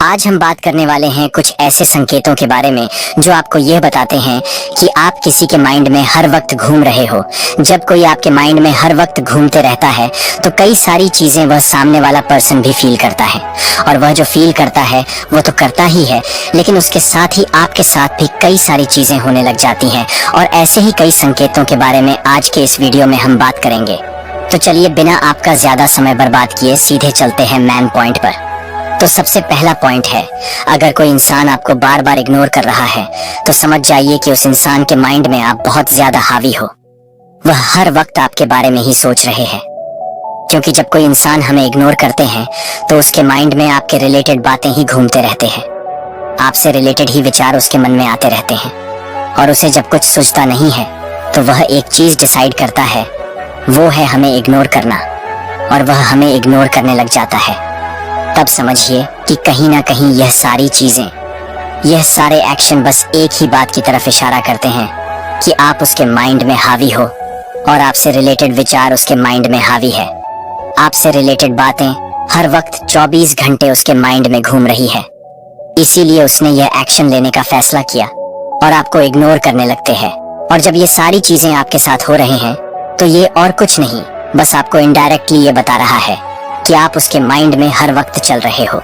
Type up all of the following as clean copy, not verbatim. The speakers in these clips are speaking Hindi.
आज हम बात करने वाले हैं कुछ ऐसे संकेतों के बारे में जो आपको यह बताते हैं कि आप किसी के माइंड में हर वक्त घूम रहे हो। जब कोई आपके माइंड में हर वक्त घूमते रहता है तो कई सारी चीजें वह सामने वाला पर्सन भी फील करता है, और वह जो फील करता है वो तो करता ही है, लेकिन उसके साथ ही आपके साथ भी कई सारी चीजें होने लग जाती हैं। और ऐसे ही कई संकेतों के बारे में आज के इस वीडियो में हम बात करेंगे। तो चलिए बिना आपका ज्यादा समय बर्बाद किए सीधे चलते हैं मेन पॉइंट पर। तो सबसे पहला पॉइंट है, अगर कोई इंसान आपको बार बार इग्नोर कर रहा है तो समझ जाइए कि उस इंसान के माइंड में आप बहुत ज्यादा हावी हो। वह हर वक्त आपके बारे में ही सोच रहे हैं, क्योंकि जब कोई इंसान हमें इग्नोर करते हैं तो उसके माइंड में आपके रिलेटेड बातें ही घूमते रहते हैं, आपसे रिलेटेड ही विचार उसके मन में आते रहते हैं। और उसे जब कुछ सूझता नहीं है तो वह एक चीज डिसाइड करता है, वो है हमें इग्नोर करना, और वह हमें इग्नोर करने लग जाता है। तब समझिए कि कहीं ना कहीं यह सारी चीजें, यह सारे एक्शन बस एक ही बात की तरफ इशारा करते हैं कि आप उसके माइंड में हावी हो, और आपसे रिलेटेड विचार उसके माइंड में हावी है। आपसे रिलेटेड बातें हर वक्त 24 घंटे उसके माइंड में घूम रही है। इसीलिए उसने यह एक्शन लेने का फैसला किया और आपको इग्नोर करने लगते हैं। और जब ये सारी चीजें आपके साथ हो रही हैं तो ये और कुछ नहीं, बस आपको इनडायरेक्टली ये बता रहा है कि आप उसके माइंड में हर वक्त चल रहे हो।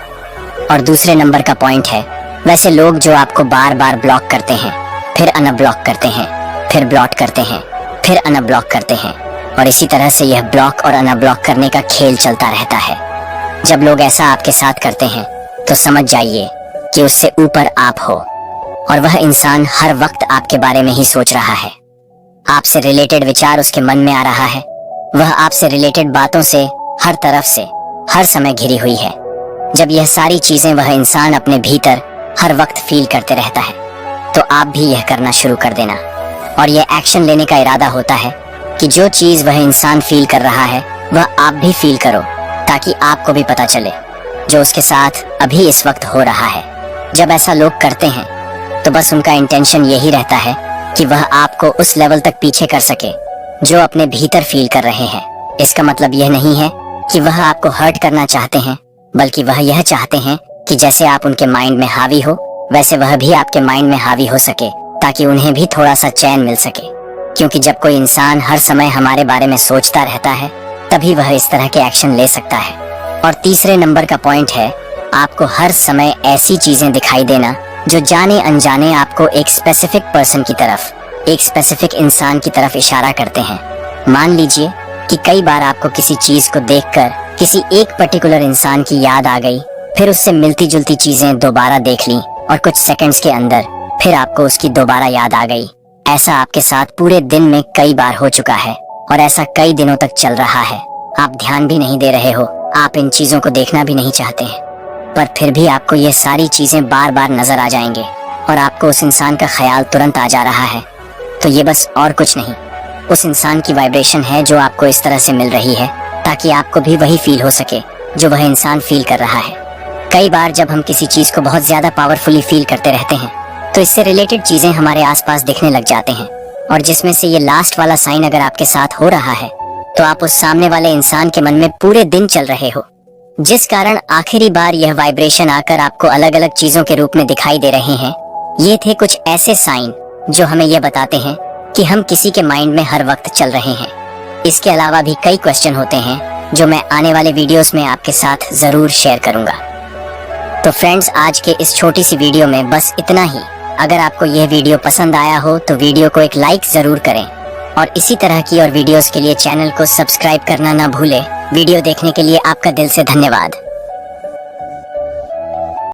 और दूसरे नंबर का पॉइंट है, वैसे लोग जो आपको बार बार ब्लॉक करते हैं, फिर अनब्लॉक करते हैं, फिर ब्लॉक करते हैं, फिर अनब्लॉक करते हैं, और इसी तरह से यह ब्लॉक और अनब्लॉक करने का खेल चलता रहता है। जब लोग ऐसा आपके साथ करते हैं तो समझ जाइए कि उससे ऊपर आप हो, और वह इंसान हर वक्त आपके बारे में ही सोच रहा है। आपसे रिलेटेड विचार उसके मन में आ रहा है। वह आपसे रिलेटेड बातों से हर तरफ से हर समय घिरी हुई है। जब यह सारी चीजें वह इंसान अपने भीतर हर वक्त फील करते रहता है तो आप भी यह करना शुरू कर देना, और यह एक्शन लेने का इरादा होता है कि जो चीज वह इंसान फील कर रहा है वह आप भी फील करो, ताकि आपको भी पता चले जो उसके साथ अभी इस वक्त हो रहा है। जब ऐसा लोग करते हैं तो बस उनका इंटेंशन यही रहता है कि वह आपको उस लेवल तक पीछे कर सके जो अपने भीतर फील कर रहे हैं। इसका मतलब यह नहीं है कि वह आपको हर्ट करना चाहते हैं, बल्कि वह यह चाहते हैं कि जैसे आप उनके माइंड में हावी हो वैसे वह भी आपके माइंड में हावी हो सके, ताकि उन्हें भी थोड़ा सा चैन मिल सके। क्योंकि जब कोई इंसान हर समय हमारे बारे में सोचता रहता है तभी वह इस तरह के एक्शन ले सकता है। और तीसरे नंबर का पॉइंट है, आपको हर समय ऐसी चीजें दिखाई देना जो जाने अनजाने आपको एक स्पेसिफिक पर्सन की तरफ, एक स्पेसिफिक इंसान की तरफ इशारा करते हैं। मान लीजिए कि कई बार आपको किसी चीज को देखकर किसी एक पर्टिकुलर इंसान की याद आ गई, फिर उससे मिलती जुलती चीजें दोबारा देख ली और कुछ सेकंड्स के अंदर फिर आपको उसकी दोबारा याद आ गई। ऐसा आपके साथ पूरे दिन में कई बार हो चुका है, और ऐसा कई दिनों तक चल रहा है। आप ध्यान भी नहीं दे रहे हो, आप इन चीजों को देखना भी नहीं चाहते हैं, पर फिर भी आपको ये सारी चीजें बार बार नजर आ जाएंगे और आपको उस इंसान का ख्याल तुरंत आ जा रहा है। तो ये बस और कुछ नहीं, उस इंसान की वाइब्रेशन है जो आपको इस तरह से मिल रही है ताकि आपको भी वही फील हो सके जो वह इंसान फील कर रहा है। कई बार जब हम किसी चीज को बहुत ज्यादा पावरफुली फील करते रहते हैं तो इससे रिलेटेड चीजें हमारे आसपास दिखने लग जाते हैं, और जिसमें से ये लास्ट वाला साइन अगर आपके साथ हो रहा है तो आप उस सामने वाले इंसान के मन में पूरे दिन चल रहे हो, जिस कारण आखिरी बार यह वाइब्रेशन आकर आपको अलग अलग चीजों के रूप में दिखाई दे रहे हैं। ये थे कुछ ऐसे साइन जो हमें यह बताते हैं कि हम किसी के माइंड में हर वक्त चल रहे हैं। इसके अलावा भी कई क्वेश्चन होते हैं जो मैं आने वाले वीडियोस में आपके साथ जरूर शेयर करूंगा। तो फ्रेंड्स, आज के इस छोटी सी वीडियो में बस इतना ही। अगर आपको यह वीडियो पसंद आया हो तो वीडियो को एक लाइक जरूर करें, और इसी तरह की और वीडियोस के लिए चैनल को सब्सक्राइब करना ना भूलें। वीडियो देखने के लिए आपका दिल से धन्यवाद।